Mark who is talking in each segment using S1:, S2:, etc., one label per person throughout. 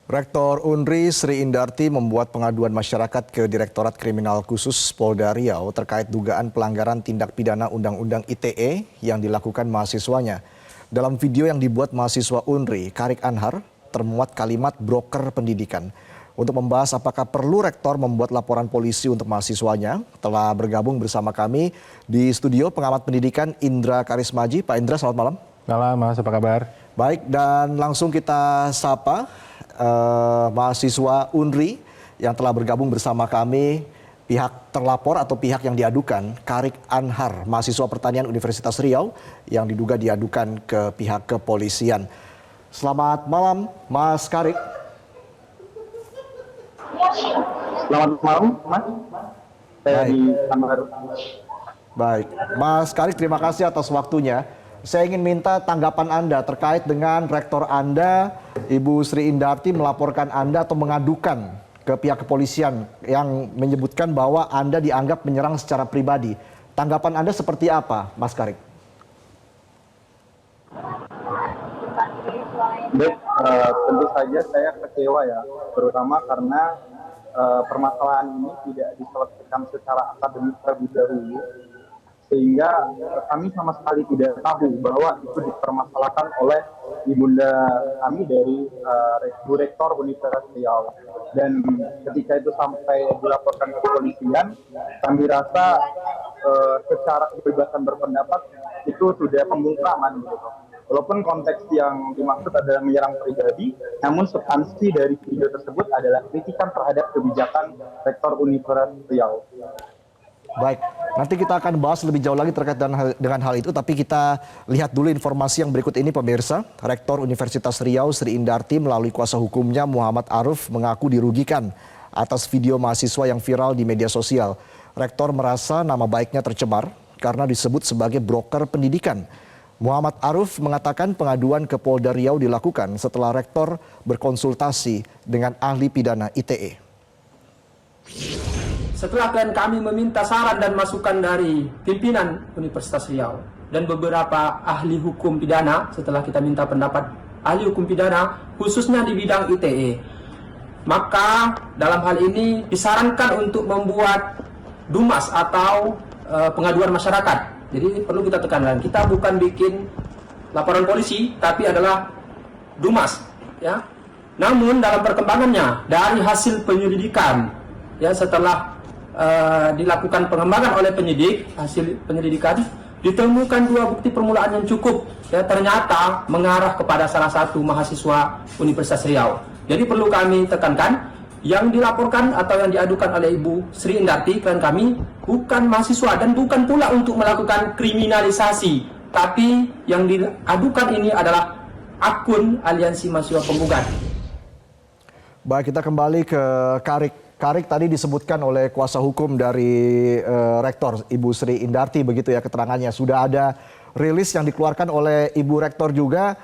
S1: Rektor Unri Sri Indarti membuat pengaduan masyarakat ke Direktorat Kriminal Khusus Polda Riau terkait dugaan pelanggaran tindak pidana Undang-Undang ITE yang dilakukan mahasiswanya. Dalam video yang dibuat mahasiswa Unri, Karik Anhar, termuat kalimat broker pendidikan. Untuk membahas apakah perlu rektor membuat laporan polisi untuk mahasiswanya, telah bergabung bersama kami di studio pengamat pendidikan Indra Karismaji. Pak Indra, selamat malam.
S2: Malam, Mas. Apa kabar?
S1: Baik, dan langsung kita sapa mahasiswa Unri yang telah bergabung bersama kami, pihak terlapor atau pihak yang diadukan, Karik Anhar, mahasiswa pertanian Universitas Riau yang diduga diadukan ke pihak kepolisian. Selamat malam, Mas Karik.
S3: Selamat malam, Mas. Saya di kamar.
S1: Baik, Mas Karik, terima kasih atas waktunya. Saya ingin minta tanggapan Anda terkait dengan rektor Anda, Ibu Sri Indarti, melaporkan Anda atau mengadukan ke pihak kepolisian yang menyebutkan bahwa Anda dianggap menyerang secara pribadi. Tanggapan Anda seperti apa, Mas Karik?
S3: Baik, tentu saja saya kecewa ya, terutama karena permasalahan ini tidak diselesaikan secara akademik terlebih dahulu, sehingga kami sama sekali tidak tahu bahwa itu dipermasalahkan oleh ibunda kami dari Bu Rektor Universitas Riau. Dan ketika itu sampai dilaporkan ke kepolisian, kami rasa secara kebebasan berpendapat itu sudah pembungkaman gitu. Walaupun konteks yang dimaksud adalah menyerang pribadi, namun substansi dari video tersebut adalah kritikan terhadap kebijakan Rektor Universitas Riau.
S1: Baik, nanti kita akan bahas lebih jauh lagi terkait dengan hal itu, tapi kita lihat dulu informasi yang berikut ini, pemirsa. Rektor Universitas Riau Sri Indarti melalui kuasa hukumnya Muhammad Aruf mengaku dirugikan atas video mahasiswa yang viral di media sosial. Rektor merasa nama baiknya tercemar karena disebut sebagai broker pendidikan. Muhammad Aruf mengatakan pengaduan ke Polda Riau dilakukan setelah rektor berkonsultasi dengan ahli pidana ITE.
S4: Setelah klien kami meminta saran dan masukan dari pimpinan Universitas Riau dan beberapa ahli hukum pidana, setelah kita minta pendapat ahli hukum pidana khususnya di bidang ITE, maka dalam hal ini disarankan untuk membuat DUMAS atau pengaduan masyarakat. Jadi perlu kita tekankan, kita bukan bikin laporan polisi, tapi adalah DUMAS, ya. Namun dalam perkembangannya dari hasil penyelidikan, ya, setelah dilakukan pengembangan oleh penyidik, hasil penyelidikan ditemukan dua bukti permulaan yang cukup, ya, ternyata mengarah kepada salah satu mahasiswa Universitas Riau. Jadi perlu kami tekankan, yang dilaporkan atau yang diadukan oleh Ibu Sri Indarti, klien kami, bukan mahasiswa dan bukan pula untuk melakukan kriminalisasi, tapi yang diadukan ini adalah akun Aliansi Mahasiswa Penggugat.
S1: Baik, kita kembali ke Karik. Karik, tadi disebutkan oleh kuasa hukum dari Rektor Ibu Sri Indarti, begitu ya keterangannya. Sudah ada rilis yang dikeluarkan oleh Ibu Rektor juga,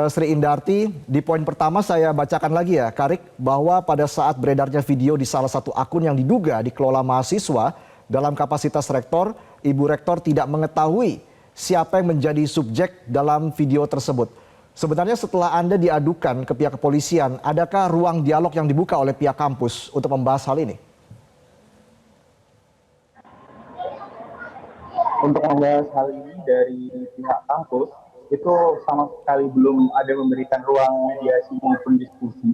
S1: Sri Indarti. Di poin pertama saya bacakan lagi ya, Karik, bahwa pada saat beredarnya video di salah satu akun yang diduga dikelola mahasiswa dalam kapasitas rektor, Ibu Rektor tidak mengetahui siapa yang menjadi subjek dalam video tersebut. Sebenarnya setelah Anda diadukan ke pihak kepolisian, adakah ruang dialog yang dibuka oleh pihak kampus untuk membahas hal ini?
S3: Untuk membahas hal ini dari pihak kampus, itu sama sekali belum ada memberikan ruang mediasi maupun diskusi.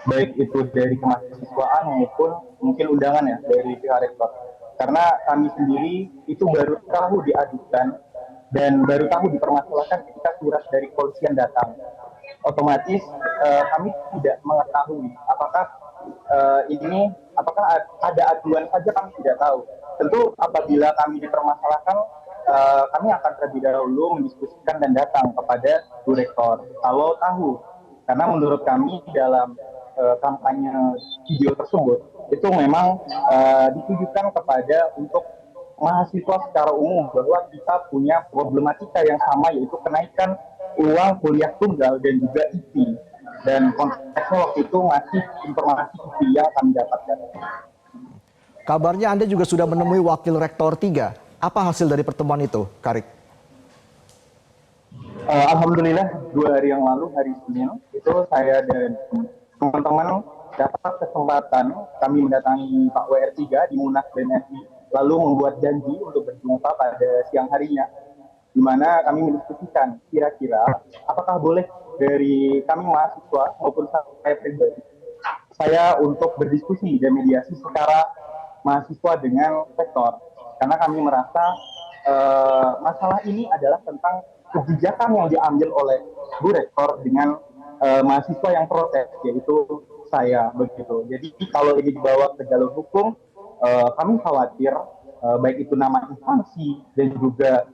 S3: Baik itu dari kemahasiswaan maupun mungkin undangan ya dari pihak rektor. Karena kami sendiri itu baru tahu diadukan dan baru tahu dipermasalahkan ketika surat dari kepolisian datang. Otomatis kami tidak mengetahui apakah apakah ada aduan saja, kami tidak tahu. Tentu apabila kami dipermasalahkan, kami akan terlebih dahulu mendiskusikan dan datang kepada Bu Rektor kalau tahu. Karena menurut kami dalam kampanye video tersebut itu memang ditujukan kepada untuk mahasiswa secara umum bahwa kita punya problematika yang sama, yaitu kenaikan uang kuliah tunggal dan juga IP. Dan konteksnya waktu itu masih informasi IP yang kami dapatkan.
S1: Kabarnya Anda juga sudah menemui Wakil Rektor 3. Apa hasil dari pertemuan itu, Karik?
S3: Alhamdulillah 2 hari yang lalu, hari Senin, itu saya dan teman-teman dapat kesempatan kami mendatangi Pak WR3 di Munas BNI, lalu membuat janji untuk berjumpa pada siang harinya, di mana kami mendiskusikan kira-kira apakah boleh dari kami mahasiswa maupun saya pribadi, saya untuk berdiskusi dan mediasi secara mahasiswa dengan rektor, karena kami merasa masalah ini adalah tentang kebijakan yang diambil oleh Bu Rektor dengan mahasiswa yang protes, yaitu saya begitu. Jadi kalau ini dibawa ke jalur hukum, kami khawatir baik itu nama instansi dan juga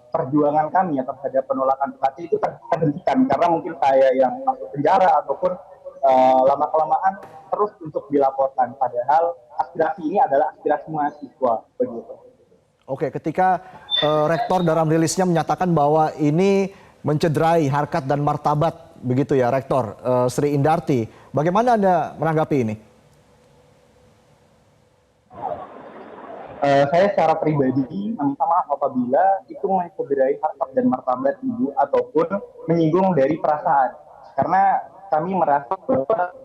S3: perjuangan kami terhadap penolakan UKT itu terhentikan, karena mungkin saya yang masuk penjara ataupun lama-kelamaan terus untuk dilaporkan, padahal aspirasi ini adalah aspirasi mahasiswa begitu.
S1: Oke, ketika rektor dalam rilisnya menyatakan bahwa ini mencederai harkat dan martabat, begitu ya Rektor Sri Indarti, bagaimana Anda menanggapi ini?
S3: Saya secara pribadi meminta maaf apabila itu mencederai harkat dan martabat Ibu ataupun menyinggung dari perasaan, karena kami merasa bahwa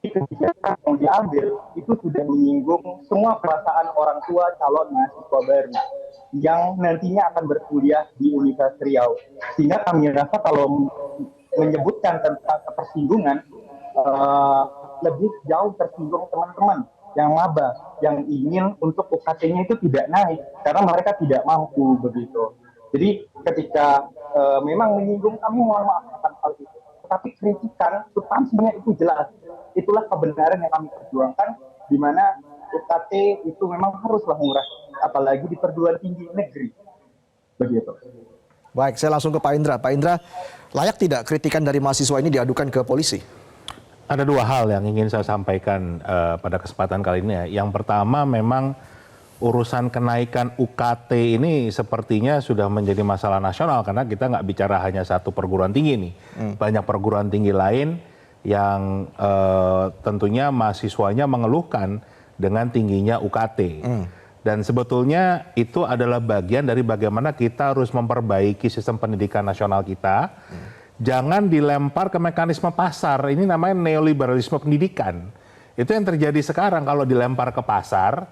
S3: kebijakan yang diambil itu sudah menyinggung semua perasaan orang tua calon mahasiswa baru yang nantinya akan berkuliah di Universitas Riau. Sehingga kami rasa kalau menyebutkan tentang ketersinggungan, lebih jauh tersinggung teman-teman yang maba, yang ingin untuk UKT-nya itu tidak naik karena mereka tidak mampu begitu. Jadi ketika memang menyinggung, kami mohon maaf akan hal itu. Tetapi kritikan substansinya itu jelas. Itulah kebenaran yang kami perjuangkan, di mana UKT itu memang haruslah murah, apalagi di perguruan tinggi negeri. Begitu.
S1: Baik, saya langsung ke Pak Indra. Pak Indra, layak tidak kritikan dari mahasiswa ini diadukan ke polisi?
S2: Ada dua hal yang ingin saya sampaikan pada kesempatan kali ini ya. Yang pertama, memang urusan kenaikan UKT ini sepertinya sudah menjadi masalah nasional, karena kita nggak bicara hanya satu perguruan tinggi nih. Banyak perguruan tinggi lain yang tentunya mahasiswanya mengeluhkan dengan tingginya UKT. Dan sebetulnya itu adalah bagian dari bagaimana kita harus memperbaiki sistem pendidikan nasional kita. Jangan dilempar ke mekanisme pasar, ini namanya neoliberalisme pendidikan. Itu yang terjadi sekarang, kalau dilempar ke pasar,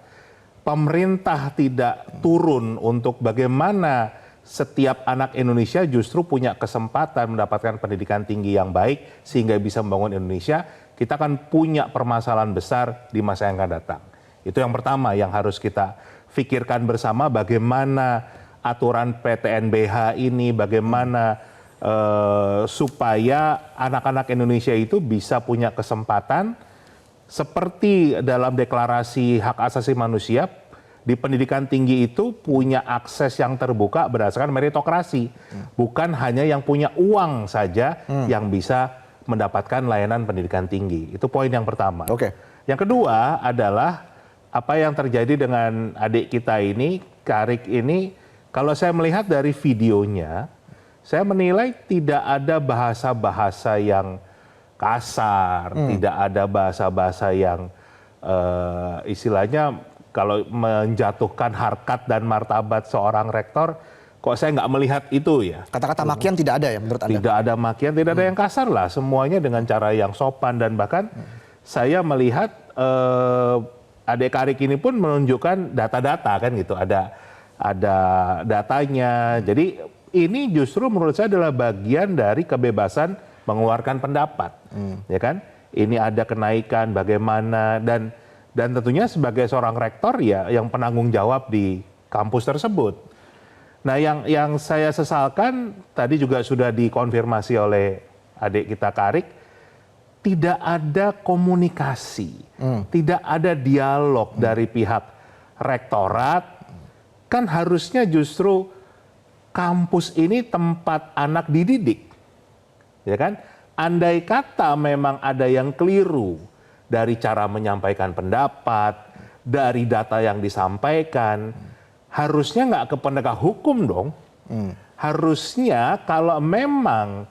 S2: pemerintah tidak turun untuk bagaimana setiap anak Indonesia justru punya kesempatan mendapatkan pendidikan tinggi yang baik sehingga bisa membangun Indonesia, kita akan punya permasalahan besar di masa yang akan datang. Itu yang pertama yang harus kita pikirkan bersama, bagaimana aturan PTNBH ini, bagaimana supaya anak-anak Indonesia itu bisa punya kesempatan seperti dalam deklarasi hak asasi manusia, di pendidikan tinggi itu punya akses yang terbuka berdasarkan meritokrasi. Bukan hanya yang punya uang saja yang bisa mendapatkan layanan pendidikan tinggi. Itu poin yang pertama. Yang kedua adalah apa yang terjadi dengan adik kita ini, Karik ini, kalau saya melihat dari videonya, saya menilai tidak ada bahasa-bahasa yang kasar, tidak ada bahasa-bahasa yang istilahnya kalau menjatuhkan harkat dan martabat seorang rektor, kok saya nggak melihat itu ya.
S1: Kata-kata makian tidak ada ya menurut Anda?
S2: Tidak ada makian, tidak ada yang kasar lah, semuanya dengan cara yang sopan, dan bahkan saya melihat adik Karik ini pun menunjukkan data-data kan gitu, ada datanya. Jadi ini justru menurut saya adalah bagian dari kebebasan mengeluarkan pendapat, ya kan? Ini ada kenaikan bagaimana, dan tentunya sebagai seorang rektor ya yang penanggung jawab di kampus tersebut. Nah, yang saya sesalkan tadi juga sudah dikonfirmasi oleh adik kita Karik, tidak ada komunikasi, tidak ada dialog dari pihak rektorat. Kan harusnya justru kampus ini tempat anak dididik, ya kan? Andai kata memang ada yang keliru dari cara menyampaikan pendapat, dari data yang disampaikan, harusnya nggak ke penegak hukum dong. Harusnya kalau memang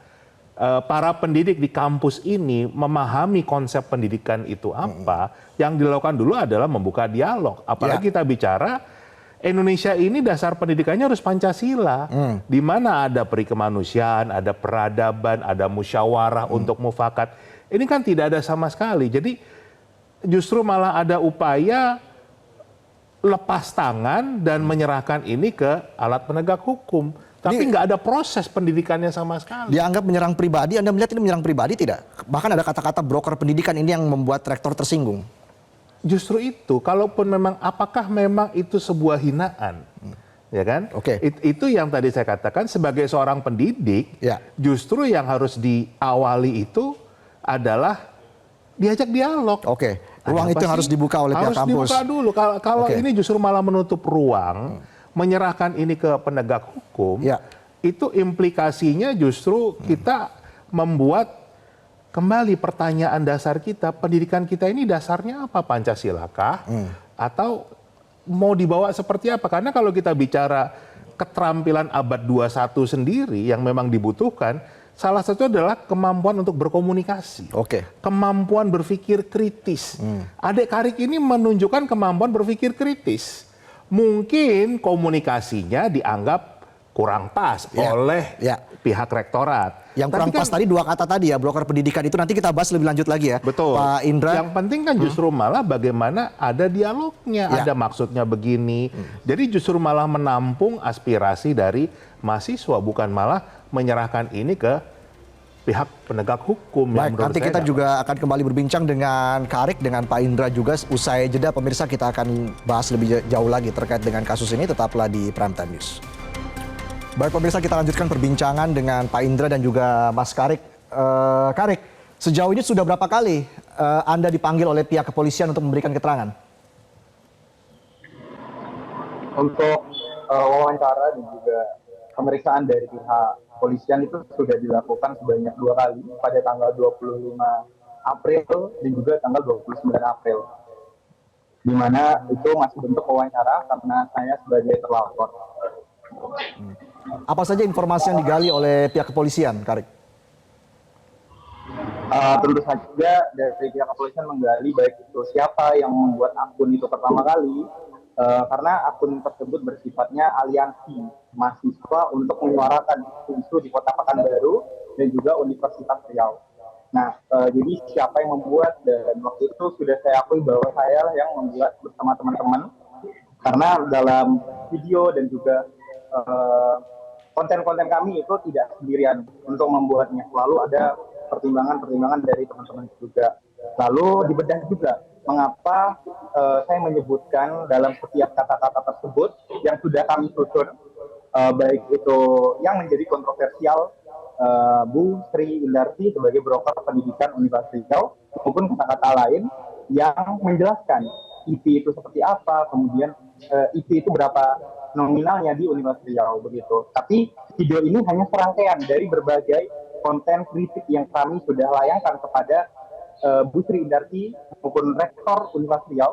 S2: para pendidik di kampus ini memahami konsep pendidikan itu apa, yang dilakukan dulu adalah membuka dialog. Apalagi kita bicara Indonesia ini dasar pendidikannya harus Pancasila, di mana ada peri kemanusiaan, ada peradaban, ada musyawarah untuk mufakat. Ini kan tidak ada sama sekali. Jadi justru malah ada upaya lepas tangan dan menyerahkan ini ke alat penegak hukum. Tapi nggak ada proses pendidikannya sama sekali.
S1: Dianggap menyerang pribadi, Anda melihat ini menyerang pribadi tidak? Bahkan ada kata-kata broker pendidikan ini yang membuat rektor tersinggung.
S2: Justru itu, kalaupun memang, apakah memang itu sebuah hinaan? Ya kan?
S1: Oke.
S2: Itu yang tadi saya katakan, sebagai seorang pendidik,
S1: Ya.
S2: justru yang harus diawali itu adalah diajak dialog.
S1: Oke, ruang
S2: Ada
S1: itu
S2: apa
S1: harus
S2: sih?
S1: dibuka oleh pihak
S2: Harus
S1: kampus.
S2: dibuka dulu. Kalau
S1: Oke.
S2: ini justru malah menutup ruang, menyerahkan ini ke penegak hukum,
S1: Ya.
S2: itu implikasinya justru kita membuat kembali pertanyaan dasar kita, pendidikan kita ini dasarnya apa? Pancasilakah? Atau mau dibawa seperti apa? Karena kalau kita bicara keterampilan abad 21 sendiri yang memang dibutuhkan, salah satu adalah kemampuan untuk berkomunikasi.
S1: Oke.
S2: Kemampuan berpikir kritis. Adik Karik ini menunjukkan kemampuan berpikir kritis. Mungkin komunikasinya dianggap kurang pas
S1: Ya,
S2: oleh
S1: ya.
S2: pihak rektorat.
S1: Yang
S2: Tapi
S1: kurang
S2: kan-
S1: pas tadi dua kata tadi ya, broker pendidikan itu nanti kita bahas lebih lanjut lagi ya.
S2: Betul.
S1: Pak Indra.
S2: Yang penting kan justru malah bagaimana ada dialognya,
S1: Ya.
S2: ada maksudnya begini. Jadi justru malah menampung aspirasi dari mahasiswa, bukan malah menyerahkan ini ke pihak penegak hukum. yang
S1: Baik,
S2: menurut
S1: nanti
S2: saya
S1: kita
S2: nggak
S1: juga akan kembali berbincang dengan Karik, dengan Pak Indra juga. Usai jeda pemirsa, kita akan bahas lebih jauh lagi terkait dengan kasus ini. Tetaplah di Primetime News. Baik pemirsa, kita lanjutkan perbincangan dengan Pak Indra dan juga Mas Karik. Karik, sejauh ini sudah berapa kali Anda dipanggil oleh pihak kepolisian untuk memberikan keterangan?
S3: Untuk wawancara dan juga pemeriksaan dari pihak kepolisian itu sudah dilakukan sebanyak 2 kali pada tanggal 25 April dan juga tanggal 29 April. Di mana itu masih bentuk wawancara karena saya sebagai terlapor.
S1: Apa saja informasi yang digali oleh pihak kepolisian, Karik?
S3: Tentu saja dari pihak kepolisian menggali baik itu siapa yang membuat akun itu pertama kali, karena akun tersebut bersifatnya aliansi mahasiswa untuk menyuarakan isu di Kota Pekanbaru dan juga Universitas Riau. Nah, jadi siapa yang membuat, dan waktu itu sudah saya akui bahwa saya lah yang membuat bersama teman-teman, karena dalam video dan juga konten-konten kami itu tidak sendirian untuk membuatnya, selalu ada pertimbangan-pertimbangan dari teman-teman juga. Lalu dibedah juga mengapa saya menyebutkan dalam setiap kata-kata tersebut yang sudah kami susun, baik itu yang menjadi kontroversial Bu Sri Indarti sebagai broker pendidikan Universitas Riau, maupun kata-kata lain yang menjelaskan IP itu seperti apa, kemudian IP itu berapa nominalnya di Universitas Riau begitu. Tapi video ini hanya serangkaian dari berbagai konten kritik yang kami sudah layangkan kepada Bu Sri Indarti maupun Rektor Universitas Riau,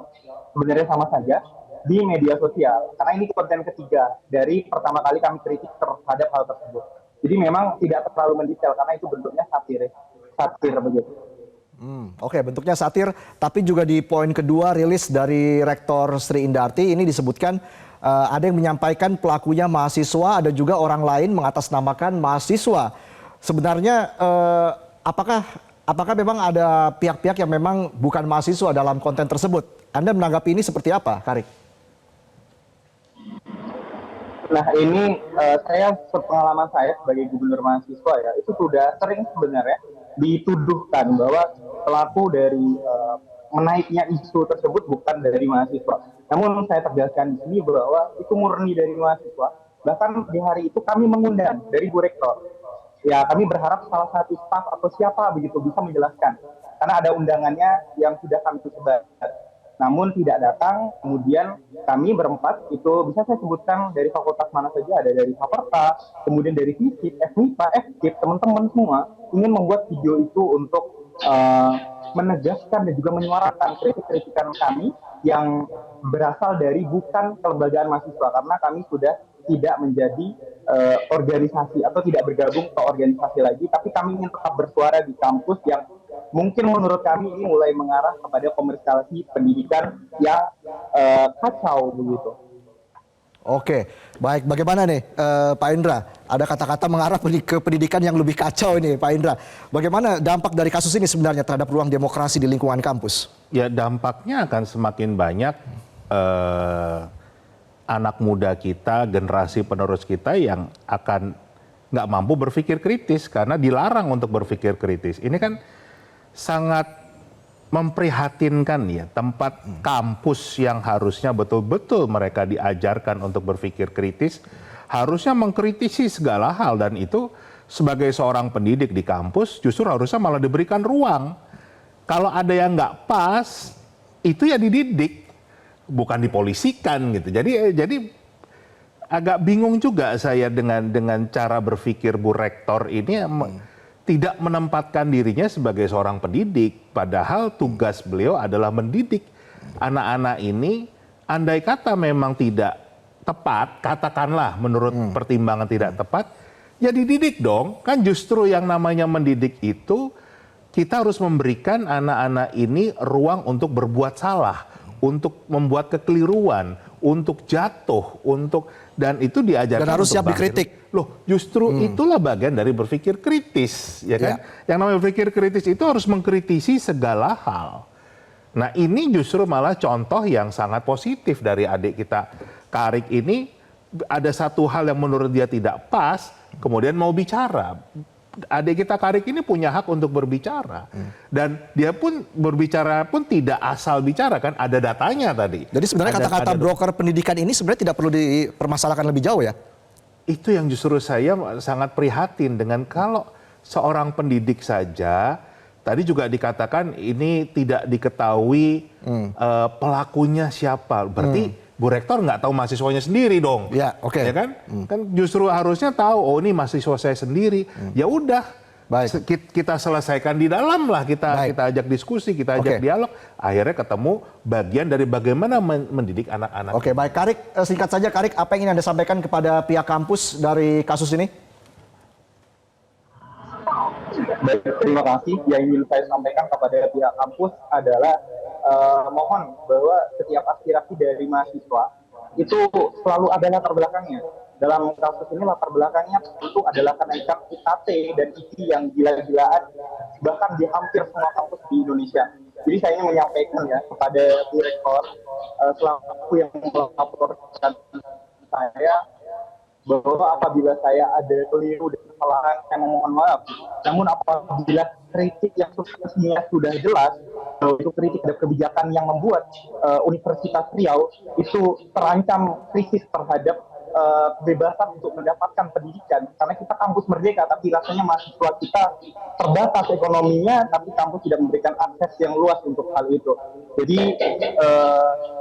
S3: sebenarnya sama saja di media sosial. Karena ini konten ketiga dari pertama kali kami kritik terhadap hal tersebut. Jadi memang tidak terlalu mendetail karena itu bentuknya satir begitu.
S1: Oke, bentuknya satir, tapi juga di poin kedua rilis dari Rektor Sri Indarti ini disebutkan ada yang menyampaikan pelakunya mahasiswa, ada juga orang lain mengatasnamakan mahasiswa. Sebenarnya apakah memang ada pihak-pihak yang memang bukan mahasiswa dalam konten tersebut? Anda menanggapi ini seperti apa, Karik?
S3: Nah ini saya sepengalaman saya sebagai gubernur mahasiswa ya, itu sudah sering sebenarnya dituduhkan bahwa pelaku dari menaiknya isu tersebut bukan dari mahasiswa. Namun saya tegaskan di sini bahwa itu murni dari mahasiswa. Bahkan di hari itu kami mengundang dari Bu Rektor. Ya kami berharap salah satu staf atau siapa begitu bisa menjelaskan. Karena ada undangannya yang sudah kami sebar. Namun tidak datang, kemudian kami berempat, itu bisa saya sebutkan dari fakultas mana saja, ada dari Faperta, kemudian dari FISIP, FMIPA, FKIP, teman-teman semua ingin membuat video itu untuk menegaskan dan juga menyuarakan kritik-kritikan kami yang berasal dari bukan kelembagaan mahasiswa, karena kami sudah tidak menjadi organisasi atau tidak bergabung ke organisasi lagi, tapi kami ingin tetap bersuara di kampus yang mungkin menurut kami ini mulai mengarah kepada komersialisasi pendidikan yang kacau begitu.
S1: Oke, baik. Bagaimana nih Pak Indra? Ada kata-kata mengarah ke pendidikan yang lebih kacau ini Pak Indra. Bagaimana dampak dari kasus ini sebenarnya terhadap ruang demokrasi di lingkungan kampus?
S2: Ya dampaknya akan semakin banyak anak muda kita, generasi penerus kita yang akan nggak mampu berpikir kritis karena dilarang untuk berpikir kritis. Ini kan sangat memprihatinkan ya, tempat kampus yang harusnya betul-betul mereka diajarkan untuk berpikir kritis, harusnya mengkritisi segala hal, dan itu sebagai seorang pendidik di kampus justru harusnya malah diberikan ruang. Kalau ada yang nggak pas, itu ya dididik, bukan dipolisikan gitu. Jadi agak bingung juga saya dengan cara berpikir Bu Rektor ini tidak menempatkan dirinya sebagai seorang pendidik, padahal tugas beliau adalah mendidik anak-anak ini. Andai kata memang tidak tepat, katakanlah menurut pertimbangan tidak tepat, ya dididik dong. Kan justru yang namanya mendidik itu kita harus memberikan anak-anak ini ruang untuk berbuat salah, untuk membuat kekeliruan, untuk jatuh, dan itu diajarkan
S1: dan harus
S2: untuk
S1: siap dikritik.
S2: Loh, justru itulah bagian dari berpikir kritis, ya kan? Yang namanya berpikir kritis itu harus mengkritisi segala hal. Nah, ini justru malah contoh yang sangat positif dari adik kita Karik ini. Ada satu hal yang menurut dia tidak pas, kemudian mau bicara. Adik kita Karik ini punya hak untuk berbicara, dan dia pun berbicara pun tidak asal bicara, kan ada datanya tadi.
S1: Jadi sebenarnya kata-kata broker pendidikan ini sebenarnya tidak perlu dipermasalahkan lebih jauh ya?
S2: Itu yang justru saya sangat prihatin dengan kalau seorang pendidik saja, tadi juga dikatakan ini tidak diketahui pelakunya siapa. Berarti Bu Rektor nggak tahu mahasiswanya sendiri dong.
S1: Ya, oke.
S2: Ya kan? Kan justru harusnya tahu, oh ini mahasiswa saya sendiri. Ya udah.
S1: Baik.
S2: Kita selesaikan di dalam lah, kita ajak diskusi, kita ajak dialog, akhirnya ketemu bagian dari bagaimana mendidik anak-anak.
S1: Oke, baik. Karik, singkat saja Karik, apa yang ingin Anda sampaikan kepada pihak kampus dari kasus ini?
S3: Baik, terima kasih. Yang ingin saya sampaikan kepada pihak kampus adalah mohon bahwa setiap aspirasi dari mahasiswa itu selalu ada latar belakangnya. Dalam kasus ini latar belakangnya tentu adalah kenaikan UKT dan IP yang gila-gilaan bahkan di hampir semua kampus di Indonesia. Jadi saya ingin menyampaikan ya kepada Bu Rektor selaku yang melaporkan saya bahwa apabila saya ada keliru dan kesalahan, saya memohon maaf. Namun apabila kritik yang substansinya sudah jelas, itu kritik dan kebijakan yang membuat Universitas Riau itu terancam krisis terhadap kebebasan untuk mendapatkan pendidikan, karena kita kampus merdeka tapi rasanya mahasiswa kita terbatas ekonominya, tapi kampus tidak memberikan akses yang luas untuk hal itu. Jadi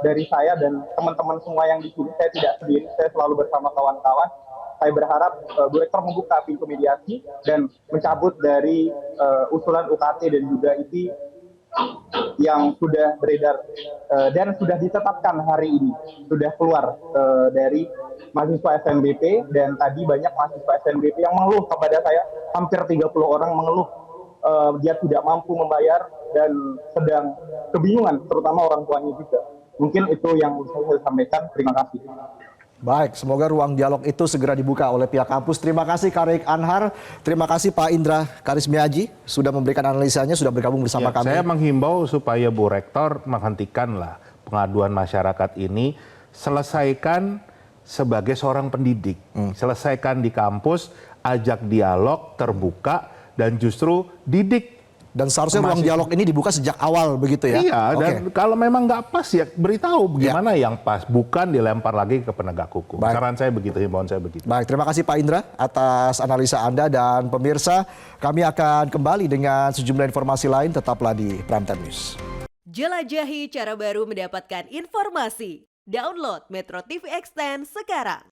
S3: dari saya dan teman-teman semua yang di sini, saya tidak sendiri, saya selalu bersama kawan-kawan. Saya berharap Bu Rektor membuka pintu mediasi dan mencabut dari usulan UKT dan juga IP yang sudah beredar dan sudah ditetapkan hari ini, sudah keluar dari mahasiswa SNBP, dan tadi banyak mahasiswa SNBP yang mengeluh kepada saya, hampir 30 orang mengeluh dia tidak mampu membayar dan sedang kebingungan, terutama orang tuanya juga. Mungkin itu yang bisa saya sampaikan. Terima kasih.
S1: Baik, semoga ruang dialog itu segera dibuka oleh pihak kampus. Terima kasih Karik Anhar, terima kasih Pak Indra Karismiaji sudah memberikan analisanya, sudah bergabung bersama kami.
S2: Saya menghimbau supaya Bu Rektor menghentikanlah pengaduan masyarakat ini, selesaikan sebagai seorang pendidik, selesaikan di kampus, ajak dialog terbuka, dan justru didik.
S1: Dan seharusnya ruang dialog ini dibuka sejak awal begitu ya?
S2: Iya, dan kalau memang nggak pas ya beritahu bagaimana yang pas, bukan dilempar lagi ke penegak hukum. Saran saya begitu, himbauan saya begitu.
S1: Baik, terima kasih Pak Indra atas analisa Anda, dan pemirsa, kami akan kembali dengan sejumlah informasi lain, tetaplah di Prime Time News.
S5: Jelajahi cara baru mendapatkan informasi. Download Metro TV Extend sekarang.